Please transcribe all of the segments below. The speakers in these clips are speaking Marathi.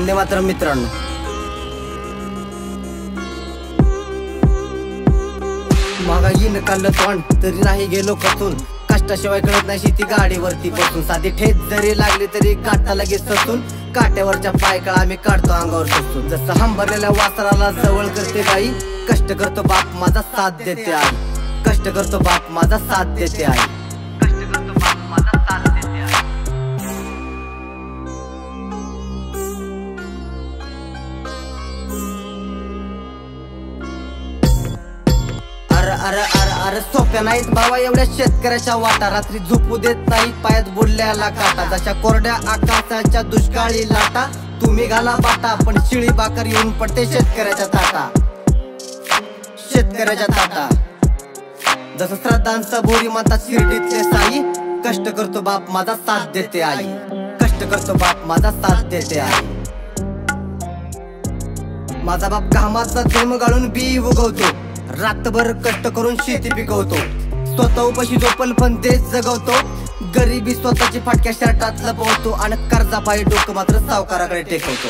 वंदे मातरम मित्रांनो. महागाईनं काढलं तोंड तरी नाही गेलो खचून, कष्टाशिवाय कळत नाही शेती गाडीवरती बसून. साधी ठेच जरी लागली तरी काटा लगेच ससून, काट्यावरच्या पायकळा आम्ही काढतो अंगावर ससून. जसं हंबरलेल्या वासराला जवळ करते गाई, कष्ट करतो बाप माझा साथ देते आई. कष्ट करतो बाप माझा साथ देते आई. कष्ट करतो बाप माझा साथ देते आई. अरे अरे अरे सोप्या नाहीत बाबा एवढ्या शेतकऱ्याच्या वाटा. रात्री झोपू देत नाहीत पायात बोलल्याला काटा. जशा कोरड्या आकाशाच्या दुष्काळी लाटा, तुम्ही घाला बाटा पण शिळी बाकर येऊन पडते शेतकऱ्याच्या ताटा. शेतकऱ्याच्या ताटा. जसं श्रद्धांचा बोरी म्हणतात शिर्डीतले साई, कष्ट करतो बाप माझा साथ देते आई. कष्ट करतो बाप माझा साथ देते आई. माझा बाप घामाचा थेंब गाळून बी उगवतो, रातभर कष्ट करून शेती पिकवतो. स्वतः उपाशी झोपल पण देश जगवतो, गरिबी स्वतःची फाटक्या शर्टात लपवतो. आणि कर्जापायी डोकं मात्र सावकाराकडे टेकवतो.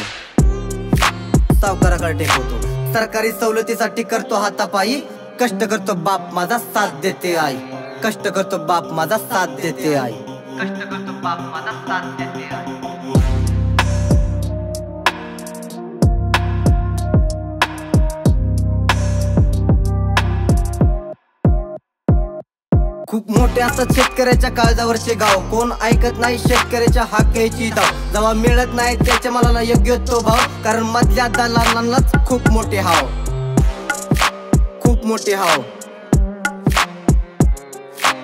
सावकाराकडे टेकवतो. सरकारी सवलतीसाठी करतो हातापायी, कष्ट करतो बाप माझा साथ देते आई. कष्ट करतो बाप माझा साथ देते आई. कष्ट करतो बाप माझा साथ देते आई. खूप मोठे असतात शेतकऱ्याच्या काळजावरचे गाव, कोण ऐकत नाही शेतकऱ्याच्या हाकेची धाव. जेव्हा मिळत नाही त्याच्या मालाला योग्य तो भाव, कारण मधल्या दलालांनाच खूप मोठे हाव. खूप मोठे हाव.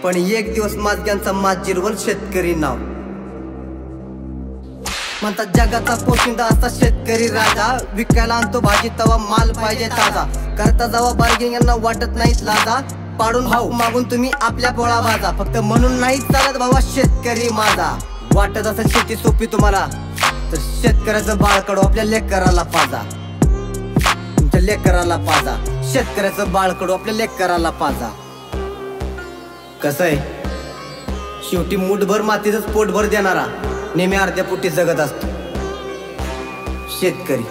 पण एक दिवस माझ्यांचा माज जिरवल शेतकरी नाव. म्हणतात जगाचा पोशिंदा असा शेतकरी राजा, विकायला आणतो भाजी तवा माल पाहिजे ताजा. करता जावा बार्गेनिंग यांना वाटत नाहीत लाजा, पाडून भाऊ मागून तुम्ही आपल्या पोळा भाजा. फक्त म्हणून नाही चालत भावा शेतकरी माझा. वाटत असेल शेती सोपी तुम्हाला तर शेतकऱ्याचं बाळ कडू आपल्या लेकराला पाजा. तुमच्या लेकराला पाजा. शेतकऱ्याचं बाळ कडू आपल्या लेकराला पाजा. कसं आहे शेवटी मूठभर मातीतच पोटभर देणारा नेहमी अर्ध्या पोटी जगत असतो शेतकरी.